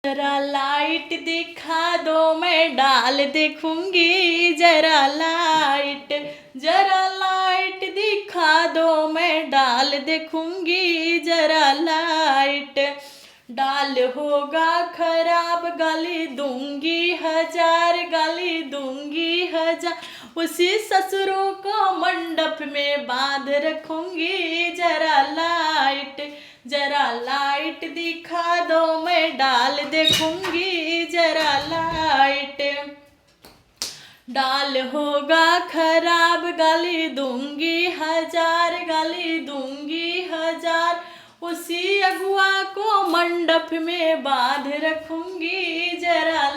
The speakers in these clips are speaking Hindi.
जरा लाइट दिखा दो मैं डाल देखूंगी, जरा लाइट दिखा दो मैं डाल देखूंगी, जरा लाइट। डाल होगा खराब गाली दूंगी हजार, गाली दूंगी हजार, उसी ससुरों को मंडप में बांध रखूंगी, जरा लाइट दिखा दो मैं डाल देखूंगी, जरा लाइट। डाल होगा खराब गाली दूंगी हजार, गाली दूंगी हजार, उसी अगुआ को मंडप में बांध रखूंगी, जरा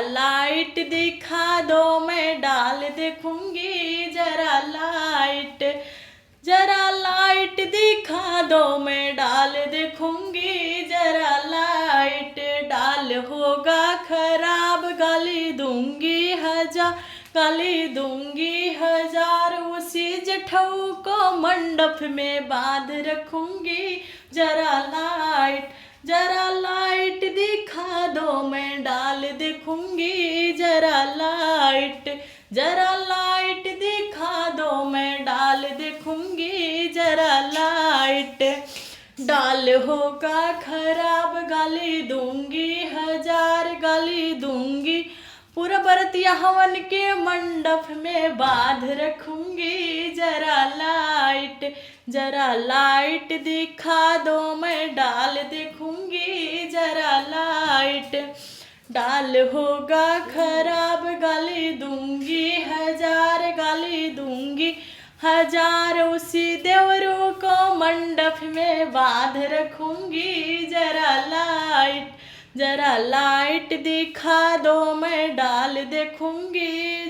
लाइट दिखा दो मैं डाल देखूंगी, जरा लाइट दिखा दो मैं डाल देखूंगी, जरा लाइट। डाल होगा खराब गाली दूंगी हजार, गाली दूंगी हजार, उसी जेठऊ को मंडप में बांध रखूंगी, जरा लाइट दिखा दो मैं डाल देखूंगी, जरा लाइट दिखा दो मैं डाल देखूंगी, जरा लाइट। डाल होगा खराब गाली दूंगी हजार, गाली दूंगी, पूरा बरतिया हवन के मंडप में बांध रखूंगी, जरा लाइट दिखा दो मैं डाल देखूंगी, जरा लाइट। डाल होगा खराब गाली दूंगी हजार, गाली दूंगी हजार, उसी देवरों को मंडप में बांध रखूंगी, जरा लाइट दिखा दो मैं डाल देखूंगी,